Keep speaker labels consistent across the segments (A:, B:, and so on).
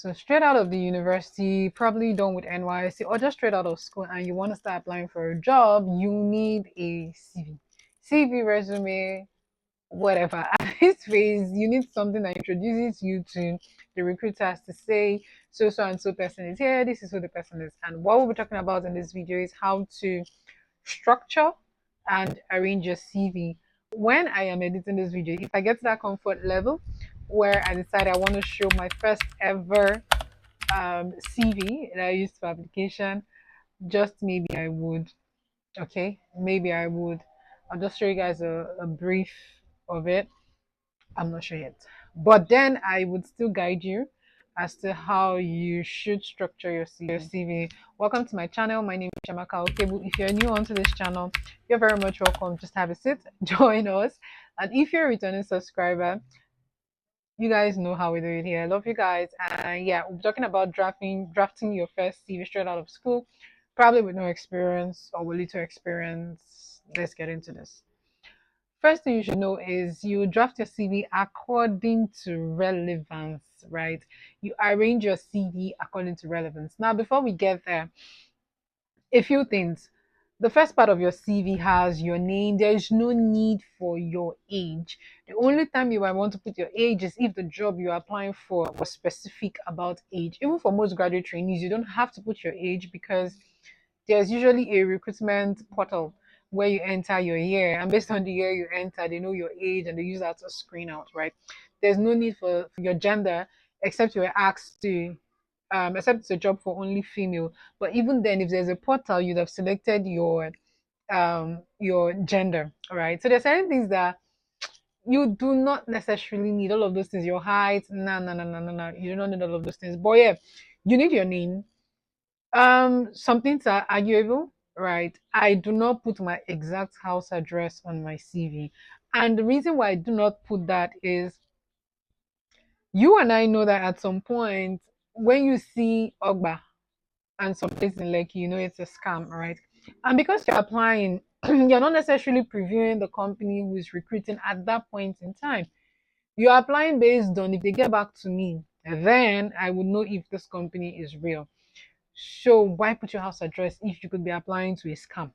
A: So straight out of the university, probably done with NYC or just straight out of school and you want to start applying for a job, you need a CV. CV, resume, whatever. At this phase, you need something that introduces you to the recruiters to say, so and so person is here, this is who the person is. And what we'll be talking about in this video is how to structure and arrange your CV. When I am editing this video, if I get to that comfort level where I decide I want to show my first ever CV that I used for application, just maybe I would. Okay, maybe I would. I'll just show you guys a brief of it. I'm not sure yet. But then I would still guide you as to how you should structure your CV. Welcome to my channel. My name is Shamaka Okebu. If you're new onto this channel, you're very much welcome. Just have a seat, join us. And if you're a returning subscriber, you guys know how we do it here. I love you guys. And yeah, we're talking about drafting your first CV straight out of school, probably with no experience or with little experience. Let's get into this. First thing you should know is you draft your CV according to relevance, right? You arrange your CV according to relevance. Now, before we get there, a few things. The first part of your CV has your name. There is no need for your age. The only time you might want to put your age is if the job you're applying for was specific about age. Even for most graduate trainees, you don't have to put your age because there's usually a recruitment portal where you enter your year, and based on the year you enter, they know your age and they use that to screen out, right? There's no need for your gender except you were asked to except it's a job for only female. But even then, if there's a portal, you'd have selected your gender. All right. So there's certain things that you do not necessarily need. All of those things, your height, no, no, no, no, no, no. You do not need all of those things. But yeah, you need your name. Some things are arguable, right? I do not put my exact house address on my CV. And the reason why I do not put that is you and I know that at some point when you see Ogba and some place in Lekki, you know it's a scam, right? And because you're applying, you're not necessarily previewing the company who is recruiting at that point in time. You're applying based on if they get back to me, then I would know if this company is real. So why put your house address if you could be applying to a scam?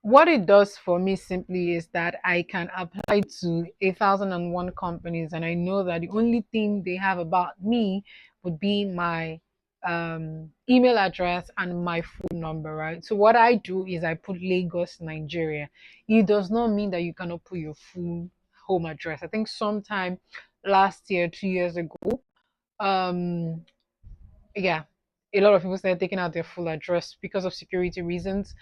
A: What it does for me simply is that I can apply to 1,001 companies, and I know that the only thing they have about me would be my email address and my phone number, right? So what I do is I put Lagos, Nigeria. It does not mean that you cannot put your full home address. I think sometime last year, 2 years ago, um, yeah, a lot of people started taking out their full address because of security reasons.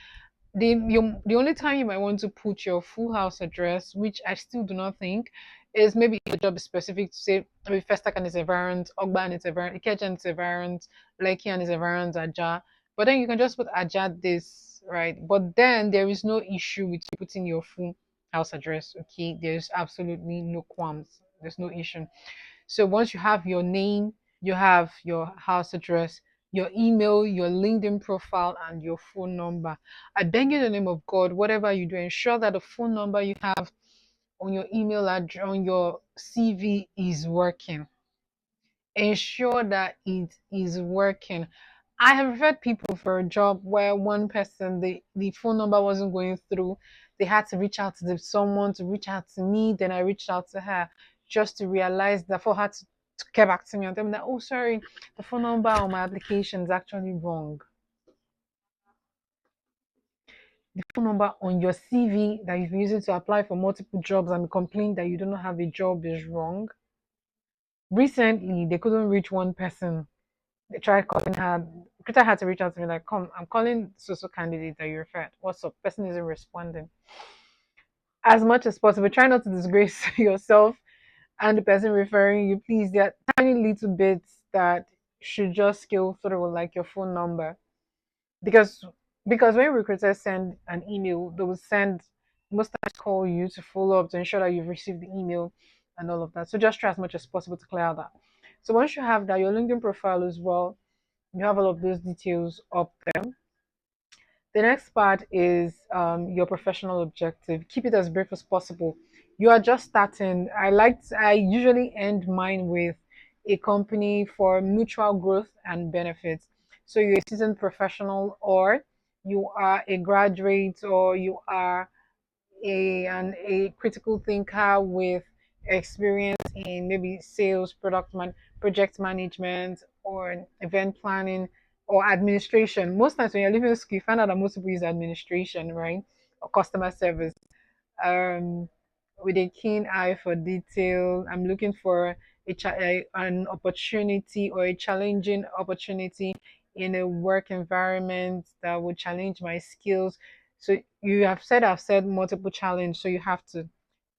A: The only time you might want to put your full house address, which I still do not think, is maybe the job is specific to say maybe Festac and its environs, Ogba and its environs, Ikeja and its environs, Lekki and its environs, Aja. But then you can just put Aja this, right? But then there is no issue with you putting your full house address, okay? There's absolutely no qualms. There's no issue. So once you have your name, you have your house address, your email, your LinkedIn profile, and your phone number. I beg you in the name of God, whatever you do, ensure that the phone number you have on your email address, on your CV is working. Ensure that it is working. I have referred people for a job where one person, the phone number wasn't going through. They had to reach out to someone to reach out to me. Then I reached out to her just to realize that for her to get back to me and tell me that, oh, sorry, the phone number on my application is actually wrong. The phone number on your CV that you've used to apply for multiple jobs and complain that you do not have a job is wrong. Recently, they couldn't reach one person. They tried calling her. Recruiter had to reach out to me like, "Come, I'm calling so candidate that you referred. What's up?" Person isn't responding. As much as possible, try not to disgrace yourself and the person referring you. Please, there are tiny little bits that should just scale through, like your phone number, because when recruiters send an email, they will send most times call you to follow up to ensure that you've received the email and all of that. So just try as much as possible to clear that. So once you have that, your LinkedIn profile as well, you have all of those details up there. The next part is your professional objective. Keep it as brief as possible. You are just starting. I usually end mine with a company for mutual growth and benefits. So you're a seasoned professional, or you are a graduate, or you are a critical thinker with experience in maybe sales, project management, or event planning or administration. Most times when you're leaving school, you find out that most people use administration, right? Or customer service. Um, with a keen eye for detail. I'm looking for an opportunity or a challenging opportunity in a work environment that would challenge my skills. So you have said I've said multiple challenge, so you have to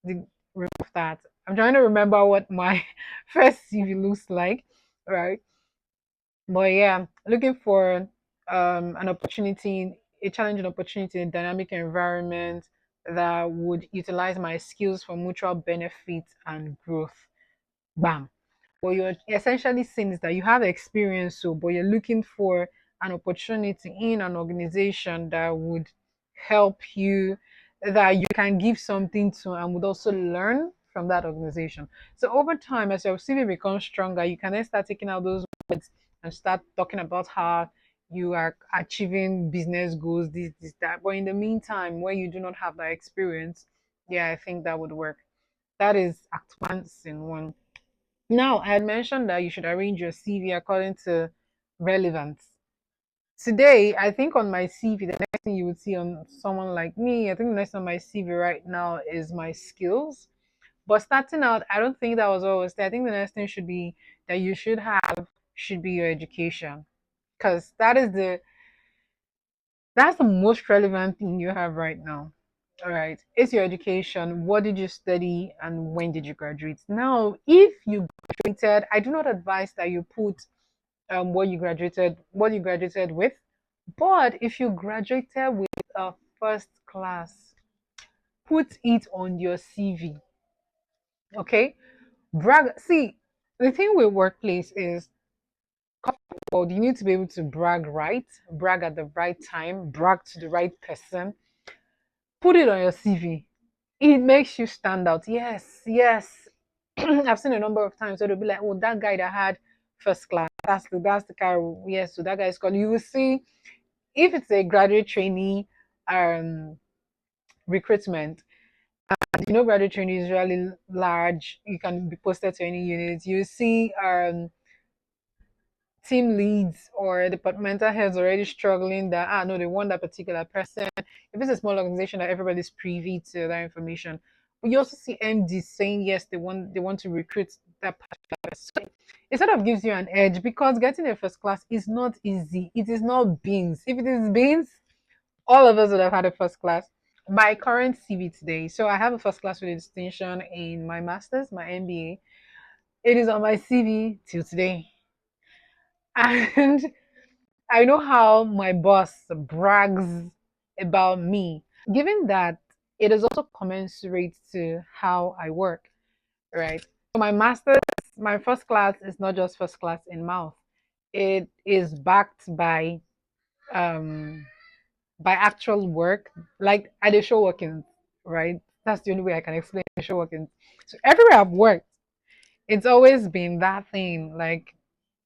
A: remove that. I'm trying to remember what my first CV looks like, right? But yeah, looking for an opportunity, a challenging opportunity in a dynamic environment that would utilize my skills for mutual benefit and growth. Bam. What you're essentially saying is that you have experience, so but you're looking for an opportunity in an organization that would help you, that you can give something to, and would also learn from that organization. So over time, as your CV becomes stronger, you can then start taking out those words and start talking about how you are achieving business goals, this, that. But in the meantime, when you do not have that experience, yeah, I think that would work. That is Act One, Scene One. Now, I had mentioned that you should arrange your CV according to relevance. Today, I think on my CV, the next thing you would see on someone like me, I think the next on my CV right now is my skills. But starting out, I don't think that was always there. I think the next thing should be that you should be your education, because that's the most relevant thing you have right now. All right, it's your education. What did you study and when did you graduate? Now, if you graduated, I do not advise that you put what you graduated with. But if you graduated with a first class, put it on your CV. Okay, brag. See, the thing with workplace is, well, you need to be able to brag right, brag at the right time, brag to the right person. Put it on your CV. It makes you stand out. Yes, yes. I've seen a number of times where they'll be like, "Oh, that guy that had first class, that's the guy." Yes, so that guy is called. You will see if it's a graduate trainee um recruitment. Graduate trainee is really large. You can be posted to any unit. You see team leads or departmental heads already struggling that no, they want that particular person. If it's a small organization that everybody's privy to that information. But you also see MDs saying yes, they want to recruit that particular person. So it sort of gives you an edge, because getting a first class is not easy. It is not beans. If it is beans, all of us would have had a first class. My current CV today. So I have a first class with a distinction in my master's, my MBA. It is on my CV till today. And I know how my boss brags about me, given that it is also commensurate to how I work, right? So my master's, my first class is not just first class in mouth. It is backed um by actual work, like at the show working, right? That's the only way I can explain the show working. So everywhere I've worked, it's always been that thing. Like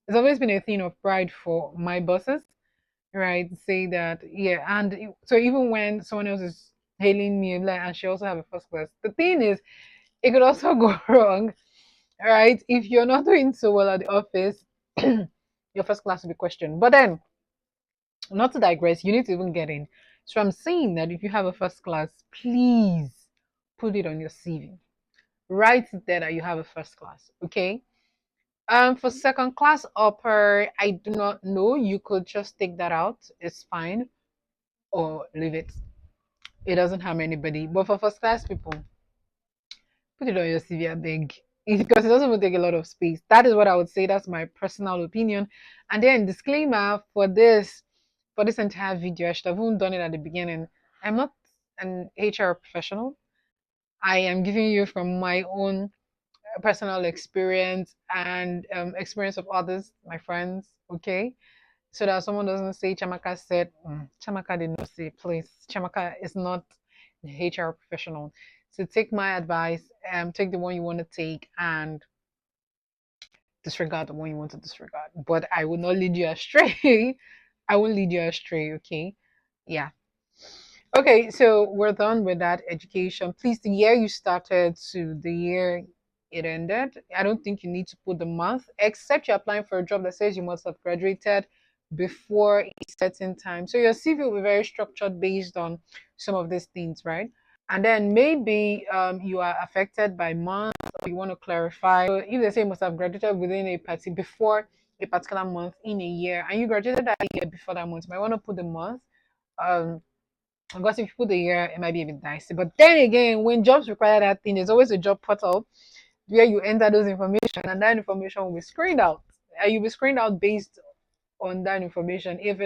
A: it's always been a thing of pride for my bosses, right? Say that, yeah. And so even when someone else is hailing me, like, and she also have a first class, the thing is, it could also go wrong, right? If you're not doing so well at the office, your first class will be questioned. But then, not to digress, you need to even get in. So I'm saying that if you have a first class, please put it on your CV. Write it there that you have a first class. Okay. For second class upper, I do not know. You could just take that out. It's fine, or leave it. It doesn't harm anybody. But for first class people, put it on your CV, I beg. Because it doesn't even take a lot of space. That is what I would say. That's my personal opinion. And then disclaimer for this entire video, I should have even done it at the beginning. I'm not an HR professional. I am giving you from my own personal experience and experience of others, my friends. Okay, so that someone doesn't say Chamaka said, Chamaka did not say, please. Chamaka is not a HR professional. So take my advice, take the one you want to take, and disregard the one you want to disregard. But I will not lead you astray. I won't lead you astray, okay? Yeah. Okay, so we're done with that education. Please, the year you started to the year it ended, I don't think you need to put the month, except you're applying for a job that says you must have graduated before a certain time. So your CV will be very structured based on some of these things, right? And then maybe you are affected by month, or you want to clarify. So if they say you must have graduated within a party before a particular month in a year, and you graduated that year before that month, you might want to put the month. Um, because if you put the year, it might be a bit dicey. But then again, when jobs require that thing, there's always a job portal where you enter those information, and that information will be screened out. And you'll be screened out based on that information if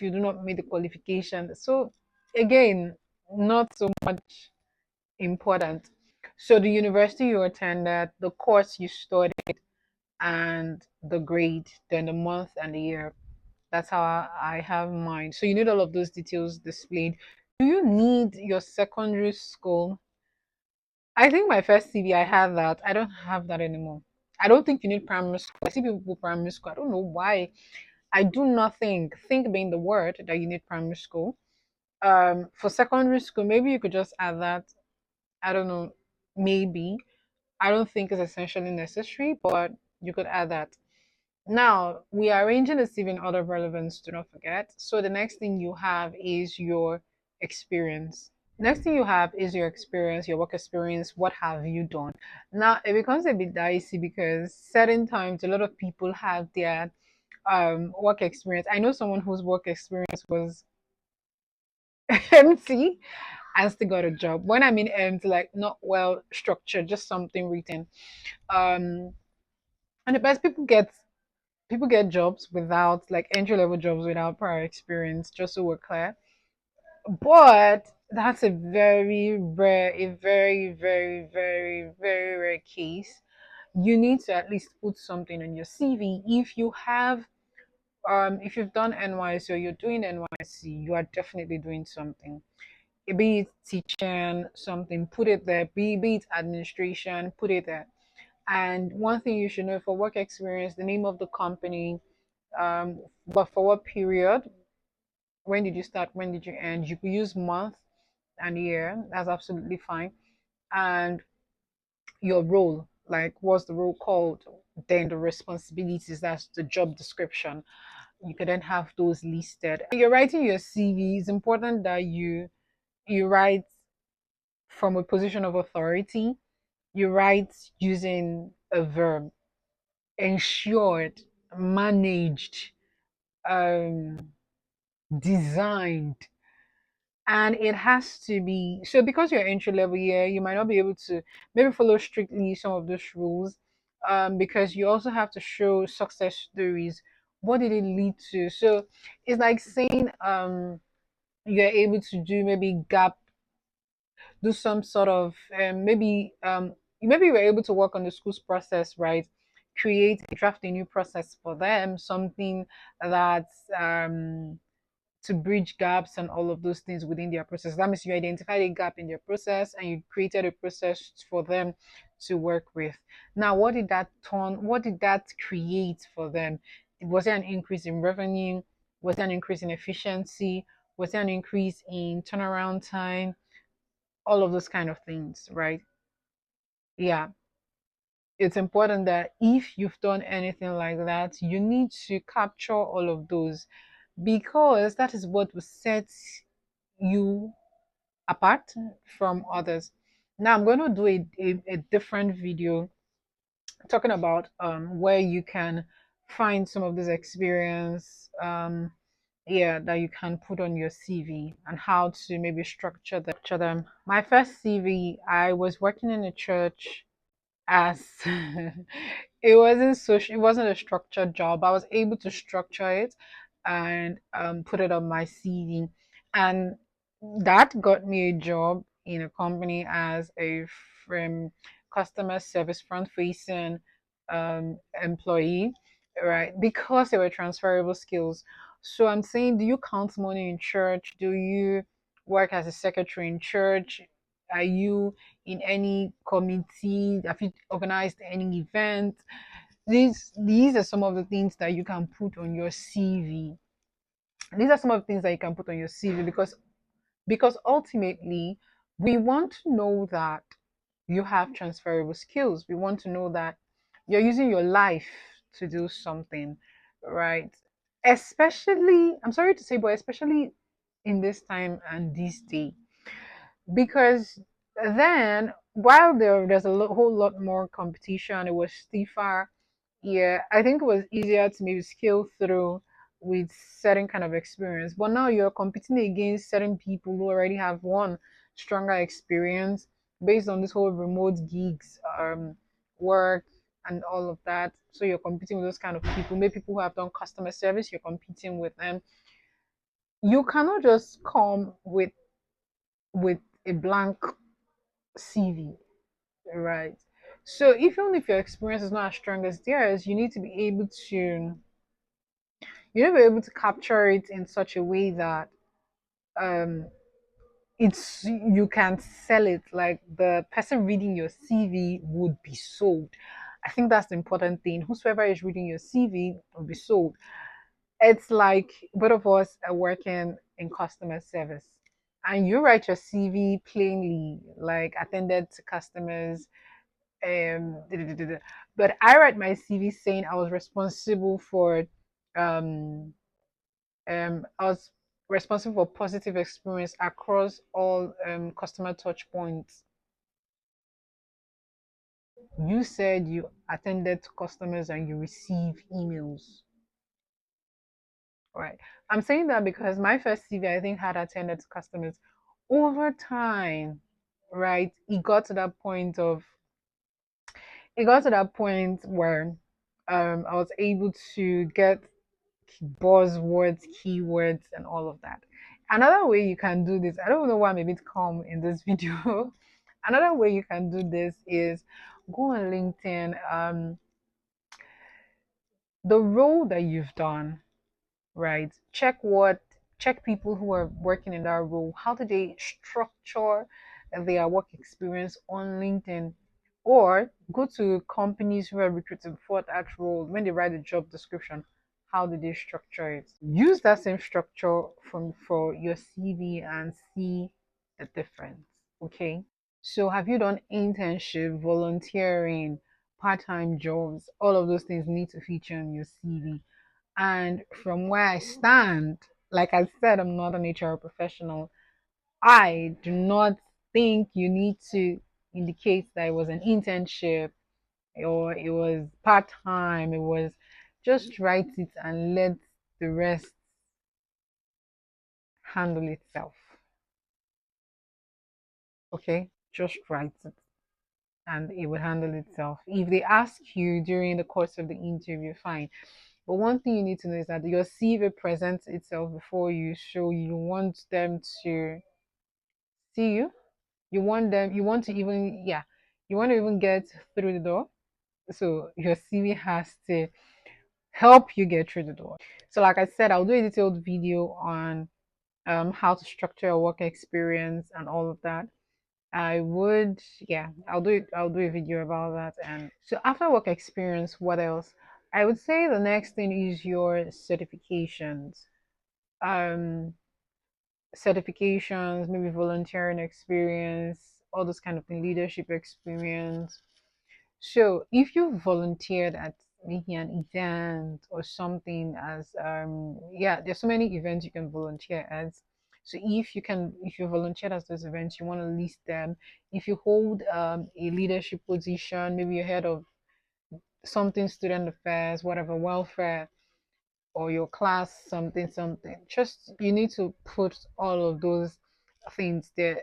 A: you do not meet the qualification. So again, not so much important. So the university you attended, the course you studied, and the grade, then the month and the year. That's how I have mine. So you need all of those details displayed. Do you need your secondary school? I think my first CV, I had that. I don't have that anymore. I don't think you need primary school. I see people put primary school. I don't know why. I do not think being the word that you need primary school. For secondary school, maybe you could just add that. I don't know. Maybe. I don't think it's essentially necessary, but you could add that. Now, we are arranging the CV in order of relevance, do not forget. So the next thing you have is your experience. Next thing you have is your experience, your work experience. What have you done? Now, it becomes a bit dicey because certain times a lot of people have their work experience. I know someone whose work experience was empty and still got a job. When I mean empty, like not well structured, just something written. Um, and the best people get jobs without like entry level jobs without prior experience, just so we're clear. But that's a very rare, a very, very, very, very rare case. You need to at least put something on your CV. If you've done NYC or you're doing NYC, you are definitely doing something. Be it teaching something, put it there. Be it administration, put it there. And one thing you should know for work experience, the name of the company, but for what period, when did you start, when did you end? You could use month and year, that's absolutely fine. And your role, like what's the role called, then the responsibilities, that's the job description. You could then have those listed. When you're writing your CV, it's important that you write from a position of authority. You write using a verb, ensured, managed, um, designed, and it has to be so because you're entry level. Yeah, you might not be able to maybe follow strictly some of those rules, because you also have to show success stories. What did it lead to? So it's like saying you're able to do maybe gap, do some sort of maybe you were able to work on the school's process, right? Create, draft a new process for them, something that's to bridge gaps and all of those things within their process. That means you identified a gap in their process and you created a process for them to work with. Now, what did that create for them? Was there an increase in revenue? Was there an increase in efficiency? Was there an increase in turnaround time? All of those kind of things, right? Yeah. It's important that if you've done anything like that, you need to capture all of those because that is what will set you apart from others. Now I'm going to do a different video talking about where you can find some of this experience, yeah, that you can put on your CV and how to maybe structure them. My first CV, I was working in a church as it wasn't a structured job. I was able to structure it and put it on my CV, and that got me a job in a company as a customer service front facing employee, right? Because they were transferable skills. So I'm saying, do you count money in church? Do you work as a secretary in church? Are you in any committee? Have you organized any event? These are some of the things that you can put on your CV. These are some of the things that you can put on your CV, because ultimately we want to know that you have transferable skills. We want to know that you're using your life to do something, right? Especially, I'm sorry to say, but especially in this time and this day, because then while there's a whole lot more competition, it was stiffer. Yeah, I think it was easier to maybe scale through with certain kind of experience, but now you're competing against certain people who already have one stronger experience based on this whole remote gigs work and all of that. So you're competing with those kind of people, maybe people who have done customer service, you're competing with them. You cannot just come with a blank CV, right? So even if your experience is not as strong as theirs, you need to be able to capture it in such a way that um it's you can sell it, like the person reading your CV would be sold. I think that's the important thing. Whosoever is reading your CV will be sold. It's like both of us are working in customer service, and you write your CV plainly, like attended to customers, da, da, da, da, da. But I write my CV saying I was responsible for um I was responsible for positive experience across all customer touch points. You said you attended to customers and you receive emails, right? I'm saying that because my first CV, I think, had attended to customers. Over time, right, it got to that point where I was able to get buzzwords, keywords, and all of that. Another way you can do this, I don't know why I'm a bit calm in this video. Another way you can do this is go on LinkedIn. The role that you've done, right? Check people who are working in that role. How do they structure their work experience on LinkedIn? Or go to companies who are recruiting for that role. When they write a job description, how do they structure it? Use that same structure from for your CV and see the difference. Okay. So have you done internship, volunteering, part-time jobs? All of those things need to feature in your CV. And from where I stand, like I said, I'm not an HR professional. I do not think you need to indicate that it was an internship or it was part time. It was just write it and let the rest handle itself. Okay? Just write it and it will handle itself. If they ask you during the course of the interview, fine. But one thing you need to know is that your CV presents itself before you, so you want them to see you. You want to even, yeah, you want to even get through the door. So your CV has to help you get through the door. So, like I said, I'll do a detailed video on how to structure a work experience and all of that. I would, yeah, I'll do a video about that. And so after work experience, what else? I would say the next thing is your certifications. Um, Certifications, maybe volunteering experience, all those kind of thing, leadership experience. So if you volunteered at maybe an event or something, as yeah, there's so many events you can volunteer as. So if you volunteered at those events, you want to list them. If you hold a leadership position, maybe you're head of something, student affairs, whatever, welfare, or your class, something, something. Just you need to put all of those things there.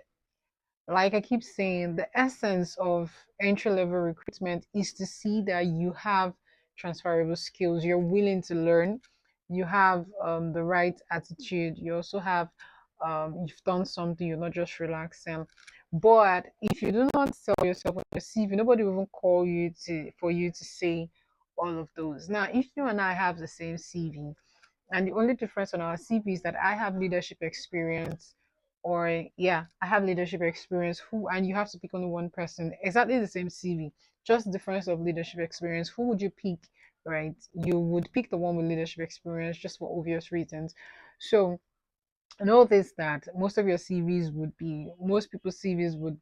A: Like I keep saying, the essence of entry level recruitment is to see that you have transferable skills, you're willing to learn, you have the right attitude, you also have you've done something, you're not just relaxing. But if you do not sell yourself on your CV, nobody will even call you to for you to say all of those. Now, if you and I have the same CV, and the only difference on our CV is that I have leadership experience, or yeah, I have leadership experience. Who and you have to pick only one person, exactly the same CV. just difference of leadership experience. Who would you pick, right? You would pick the one with leadership experience just for obvious reasons. So notice that most people's CVs would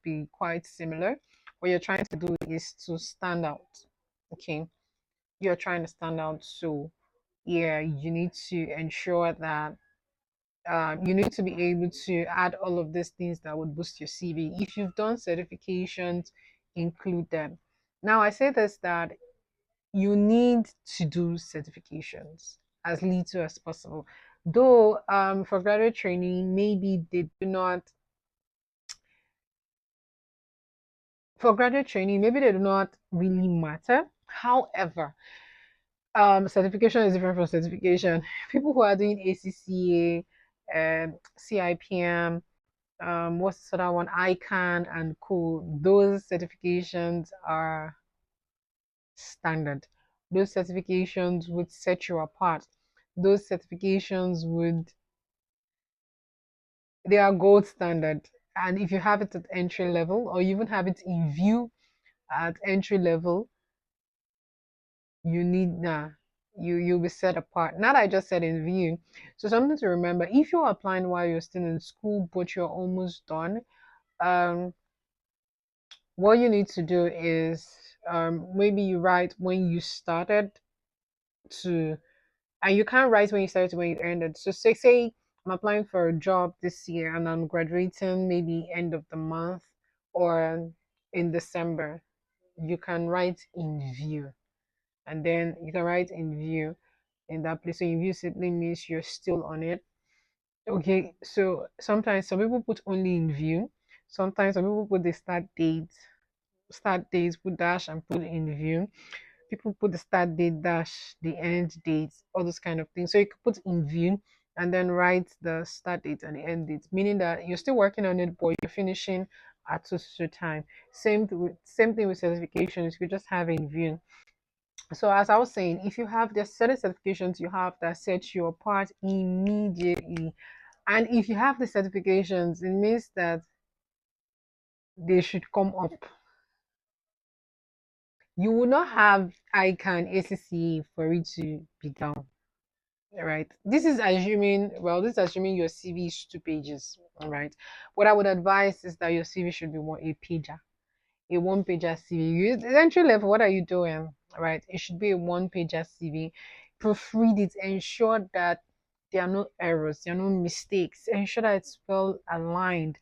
A: be quite similar. What you're trying to do is to stand out. Okay, you're trying to stand out. So yeah, you need to ensure that you need to be able to add all of these things that would boost your CV. If you've done certifications, include them. Now, I say this that you need to do certifications as little as possible. Though for graduate training, maybe they do not, for graduate training, maybe they do not really matter. However, certification is different from certification. People who are doing ACCA and CIPM, what's the other one, ICANN and co, those certifications are standard. Those certifications would set you apart. Those certifications would, they are gold standard. And if you have it at entry level, or you even have it in view at entry level, you need you'll be set apart. Not I just said in view. So something to remember: if you're applying while you're still in school, but you're almost done, um, what you need to do is maybe you write when you started to, and you can't write when you started to when you ended. So say I'm applying for a job this year and I'm graduating maybe end of the month or in December. You can write in view, and then you can write in view in that place. So in view simply means you're still on it. Okay, so sometimes some people put only in view. Sometimes some people put the start dates, put dash and put in view. People put the start date dash the end date, all those kind of things. So you could put in view and then write the start date and the end date, meaning that you're still working on it, but you're finishing at so time. Same thing with certifications. You just have in view. So as I was saying, if you have the certain certifications you have that set you apart immediately, and if you have the certifications, it means that they should come up. You will not have ICANN ACC for it to be down. Right. This is assuming your CV is 2 pages. All right. What I would advise is that your CV should be a pager, a one pager CV. Entry level, what are you doing? Right. It should be a one pager CV. Proofread it, ensure that there are no errors, there are no mistakes, ensure that it's well aligned.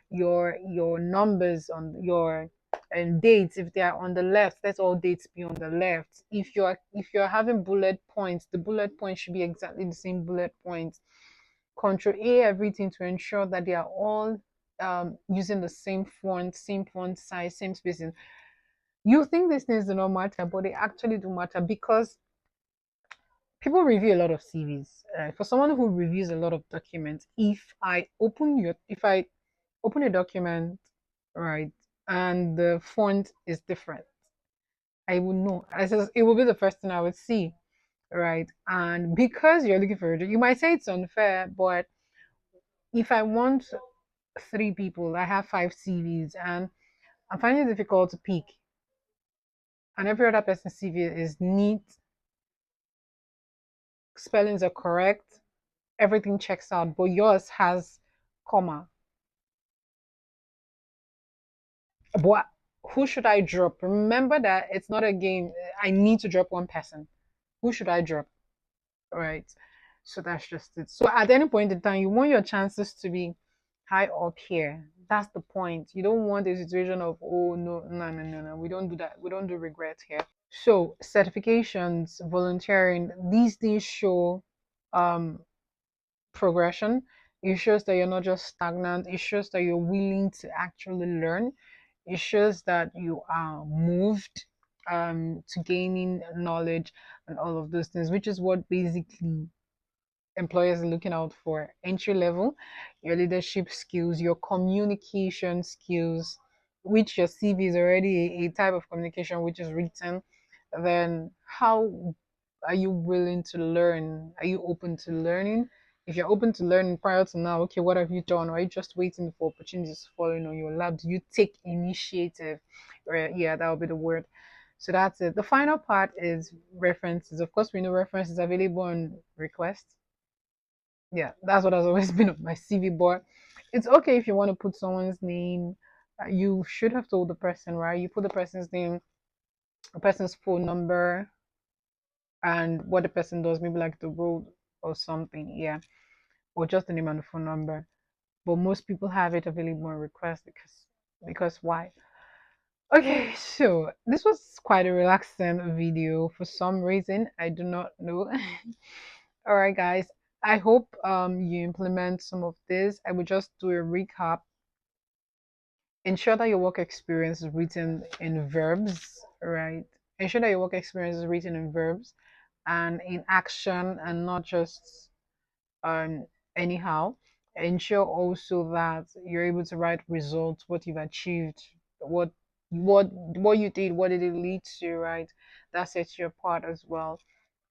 A: Your numbers on your and dates, if they are on the left, let all dates be on the left. If you're having bullet points, the bullet points should be exactly the same bullet points. Control A everything to ensure that they are all using the same font size, same spacing. You think these things do not matter, but they actually do matter because people review a lot of CVs. For someone who reviews a lot of documents, if I open a document, right, and the font is different, I will know. It will be the first thing I would see, right? And because you're looking for a job, you might say it's unfair, but if I want 3 people, I have 5 CVs, and I'm finding it difficult to pick, and every other person's CV is neat, spellings are correct, everything checks out, but yours has comma. But who should I drop? Remember that it's not a game. I need to drop one person. Who should I drop? Right. So that's just it. So at any point in time, you want your chances to be high up here. That's the point. You don't want a situation of, oh no, no, no, no, no. We don't do that. We don't do regret here. So certifications, volunteering, these things show um progression. It shows that you're not just stagnant. It shows that you're willing to actually learn. It shows that you are moved to gaining knowledge and all of those things, which is what basically employers are looking out for. Entry level, your leadership skills, your communication skills, which your CV is already a type of communication which is written. Then how are you willing to learn? Are you open to learning? If you're open to learning prior to now, okay, what have you done? Or are you just waiting for opportunities falling on your lap? Do you take initiative? Right, yeah, that would be the word. So that's it. The final part is references. Of course, we know references available on request. Yeah, that's what has always been on my CV board. It's okay if you want to put someone's name. You should have told the person, right? You put the person's name, a person's phone number, and what the person does, maybe like the role or something. Yeah, or just the name and the phone number. But most people have it available on request because why? Okay, so this was quite a relaxing video for some reason. I do not know. All right, guys. I hope you implement some of this. I will just do a recap. Ensure that your work experience is written in verbs, right? Ensure that your work experience is written in verbs and in action and not just um anyhow. Ensure also that you're able to write results, what you've achieved, what you did, what did it lead to, right? That sets you apart as well.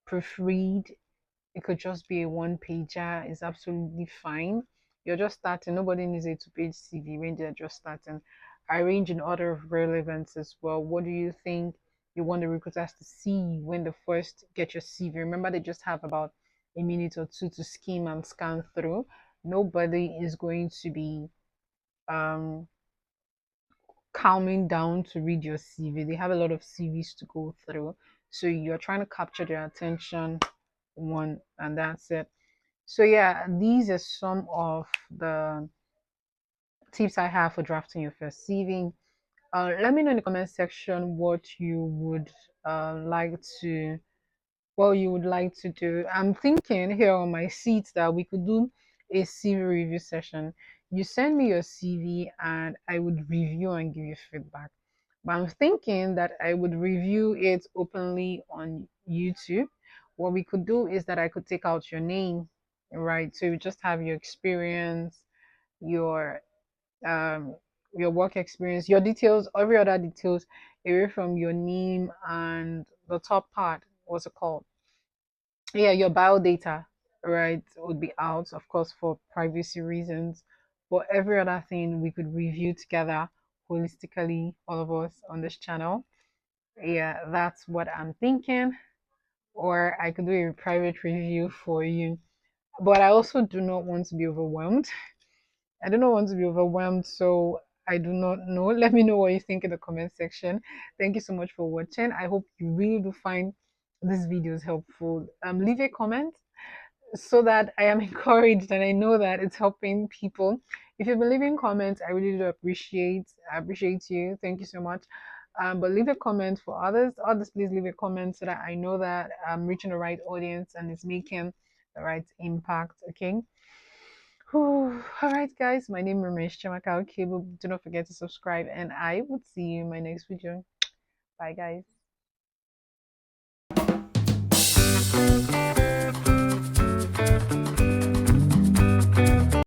A: Proofread. It could just be a one pager, it's absolutely fine. You're just starting, nobody needs a two-page CV when they're just starting. Arrange in order of relevance as well. What do you think you want the recruiters to see when they first get your CV? Remember, they just have about a minute or two to skim and scan through. Nobody is going to be um calming down to read your CV. They have a lot of CVs to go through. So you're trying to capture their attention one, and that's it. So yeah, these are some of the tips I have for drafting your first CV. Let me know in the comment section what you would like to do. I'm thinking here on my seat that we could do a CV review session. You send me your CV and I would review and give you feedback. But I'm thinking that I would review it openly on YouTube. What we could do is that I could take out your name, right? So you just have your experience, your um your work experience, your details, every other details away from your name and the top part, what's it called? Yeah, your bio data, right, would be out, of course, for privacy reasons. But every other thing we could review together holistically, all of us on this channel. Yeah, that's what I'm thinking. Or I could do a private review for you. But I also do not want to be overwhelmed. I do not want to be overwhelmed, so I do not know. Let me know what you think in the comment section. Thank you so much for watching. I hope you really do find these videos helpful. Leave a comment so that I am encouraged and I know that it's helping people. If you've been leaving comments, I really do appreciate you. Thank you so much. But leave a comment for others. Others, please leave a comment so that I know that I'm reaching the right audience and it's making the right impact. Okay. Whew. All right, guys. My name is Ramesh Chamaka. Okay, do not forget to subscribe, and I would see you in my next video. Bye, guys.